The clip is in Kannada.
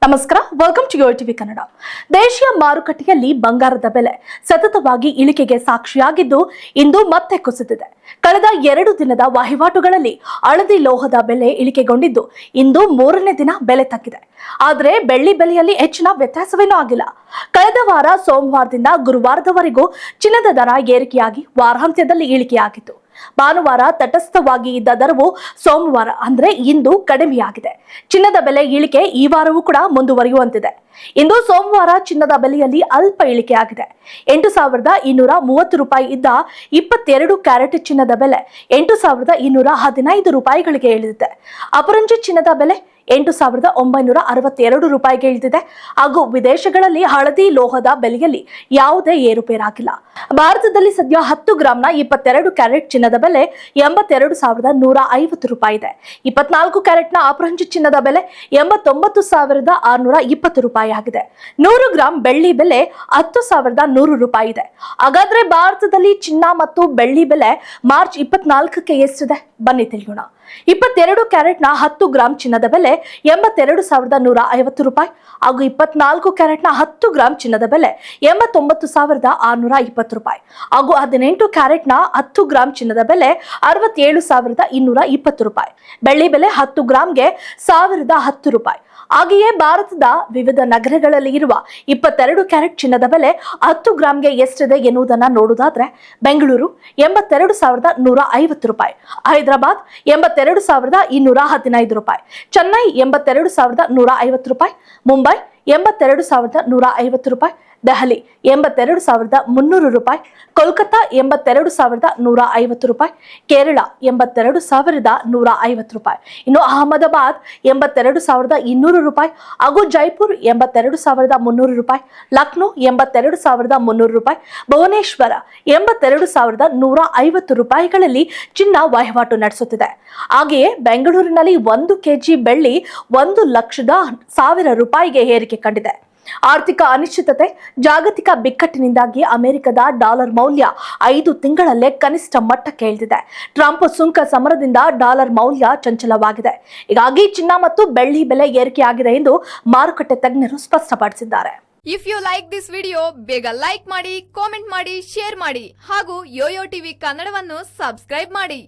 ನಮಸ್ಕಾರ, welcome to YoYo TV Kannada. ದೇಶೀಯ ಮಾರುಕಟ್ಟೆಯಲ್ಲಿ ಬಂಗಾರದ ಬೆಲೆ ಸತತವಾಗಿ ಇಳಿಕೆಗೆ ಸಾಕ್ಷಿಯಾಗಿದ್ದು ಇಂದು ಮತ್ತೆ ಕುಸಿದಿದೆ. ಕಳೆದ 2 ದಿನದ ವಹಿವಾಟುಗಳಲ್ಲಿ ಹಳದಿ ಲೋಹದ ಬೆಲೆ ಇಳಿಕೆಗೊಂಡಿದ್ದು ಇಂದು 3ನೇ ದಿನ ಬೆಲೆ ತಗ್ಗಿದೆ. ಆದರೆ ಬೆಳ್ಳಿ ಬೆಲೆಯಲ್ಲಿ ಹೆಚ್ಚಿನ ವ್ಯತ್ಯಾಸವೇನೂ ಆಗಿಲ್ಲ. ಕಳೆದ ವಾರ ಸೋಮವಾರದಿಂದ ಗುರುವಾರದವರೆಗೂ ಚಿನ್ನದ ದರ ಏರಿಕೆಯಾಗಿ ವಾರಾಂತ್ಯದಲ್ಲಿ ಇಳಿಕೆಯಾಗಿತ್ತು. ಭಾನುವಾರ ತಟಸ್ಥವಾಗಿ ಇದ್ದ ದರವು ಸೋಮವಾರ ಅಂದ್ರೆ ಇಂದು ಕಡಿಮೆಯಾಗಿದೆ. ಚಿನ್ನದ ಬೆಲೆ ಇಳಿಕೆ ಈ ವಾರವೂ ಕೂಡ ಮುಂದುವರಿಯುವಂತಿದೆ. ಇಂದು ಸೋಮವಾರ ಚಿನ್ನದ ಬೆಲೆಯಲ್ಲಿ ಅಲ್ಪ ಇಳಿಕೆಯಾಗಿದೆ. 8,230 ರೂಪಾಯಿ ಇದ್ದ 22 ಕ್ಯಾರೆಟ್ ಚಿನ್ನದ ಬೆಲೆ 8,215 ರೂಪಾಯಿಗಳಿಗೆ ಇಳಿದಿದೆ. ಅಪರಂಜಿ ಚಿನ್ನದ ಬೆಲೆ 8,962 ರೂಪಾಯಿಗೆ ಇಳಿದಿದೆ. ಹಾಗೂ ವಿದೇಶಗಳಲ್ಲಿ ಹಳದಿ ಲೋಹದ ಬೆಲೆಯಲ್ಲಿ ಯಾವುದೇ ಏರುಪೇರಾಗಿಲ್ಲ. ಭಾರತದಲ್ಲಿ ಸದ್ಯ 10 ಗ್ರಾಂನ 22 ಕ್ಯಾರೆಟ್ ಚಿನ್ನದ ಬೆಲೆ 82,150 ರೂಪಾಯಿ ಇದೆ. 24 ಕ್ಯಾರೆಟ್ನ ಅಪರಂಜಿ ಚಿನ್ನದ ಬೆಲೆ 89,620 ರೂಪಾಯಿ ಆಗಿದೆ. 100 ಗ್ರಾಂ ಬೆಳ್ಳಿ ಬೆಲೆ 10,100 ರೂಪಾಯಿ ಇದೆ. ಹಾಗಾದ್ರೆ ಭಾರತದಲ್ಲಿ ಚಿನ್ನ ಮತ್ತು ಬೆಳ್ಳಿ ಬೆಲೆ ಮಾರ್ಚ್ 24ಕ್ಕೆ ಎಷ್ಟಿದೆ ಬನ್ನಿ ತಿಳಿಯೋಣ. 22 ಕ್ಯಾರೆಟ್ನ 10 ಗ್ರಾಂ ಚಿನ್ನದ ಬೆಲೆ 82,150 ರೂಪಾಯಿ ಹಾಗೂ 24 ಕ್ಯಾರೆಟ್ನ 10 ಗ್ರಾಂ ಚಿನ್ನದ ಬೆಲೆ 89,620 ರೂಪಾಯಿ ಹಾಗೂ 18 ಕ್ಯಾರೆಟ್ನ 10 ಗ್ರಾಂ ಚಿನ್ನದ ಬೆಲೆ 67,220 ರೂಪಾಯಿ. ಬೆಳ್ಳಿ ಬೆಲೆ 10 ಗ್ರಾಂಗೆ 1,010 ರೂಪಾಯಿ. ಹಾಗೆಯೇ ಭಾರತದ ವಿವಿಧ ನಗರಗಳಲ್ಲಿ ಇರುವ 22 ಕ್ಯಾರೆಟ್ ಚಿನ್ನದ ಬೆಲೆ 10 ಗ್ರಾಂಗೆ ಎಷ್ಟಿದೆ ಎನ್ನುವುದನ್ನು ನೋಡುವುದಾದ್ರೆ ಬೆಂಗಳೂರು 82,150 ರೂಪಾಯಿ, ಹೈದರಾಬಾದ್ 82,215 ರೂಪಾಯಿ, ಚೆನ್ನೈ 82,150 ರೂಪಾಯಿ, ಮುಂಬೈ 82,150 ರೂಪಾಯಿ, ದೆಹಲಿ 82,300 ರೂಪಾಯಿ, ಕೋಲ್ಕತ್ತಾ 82,150 ರೂಪಾಯಿ, ಕೇರಳ 82,150 ರೂಪಾಯಿ, ಇನ್ನು ಅಹಮದಾಬಾದ್ 82,200 ರೂಪಾಯಿ ಹಾಗೂ ಜೈಪುರ್ 82,300 ರೂಪಾಯಿ, ಲಕ್ನೋ 82,300 ರೂಪಾಯಿ, ಭುವನೇಶ್ವರ 82,150 ರೂಪಾಯಿಗಳಲ್ಲಿ ಚಿನ್ನ ವಹಿವಾಟು ನಡೆಸುತ್ತಿದೆ. ಹಾಗೆಯೇ ಬೆಂಗಳೂರಿನಲ್ಲಿ 1 ಕೆಜಿ ಬೆಳ್ಳಿ 1,00,000 ರೂಪಾಯಿಗೆ ಏರಿಕೆ ಕಂಡಿದೆ. ಆರ್ಥಿಕ ಅನಿಶ್ಚಿತತೆ, ಜಾಗತಿಕ ಬಿಕ್ಕಟ್ಟಿನಿಂದಾಗಿ ಅಮೆರಿಕದ ಡಾಲರ್ ಮೌಲ್ಯ 5 ತಿಂಗಳಲ್ಲೇ ಕನಿಷ್ಠ ಮಟ್ಟಕ್ಕೆ ಇಳಿದಿದೆ. ಟ್ರಂಪ್ ಸುಂಕ ಸಮರದಿಂದ ಡಾಲರ್ ಮೌಲ್ಯ ಚಂಚಲವಾಗಿದೆ. ಹೀಗಾಗಿ ಚಿನ್ನ ಮತ್ತು ಬೆಳ್ಳಿ ಬೆಲೆ ಏರಿಕೆಯಾಗಿದೆ ಎಂದು ಮಾರುಕಟ್ಟೆ ತಜ್ಞರು ಸ್ಪಷ್ಟಪಡಿಸಿದ್ದಾರೆ. If you like this video ಬೇಗ ಲೈಕ್ ಮಾಡಿ, ಕಾಮೆಂಟ್ ಮಾಡಿ, ಶೇರ್ ಮಾಡಿ ಹಾಗೂ ಯೋಯೋ ಟಿವಿ ಕನ್ನಡವನ್ನು ಸಬ್ಸ್ಕ್ರೈಬ್ ಮಾಡಿ.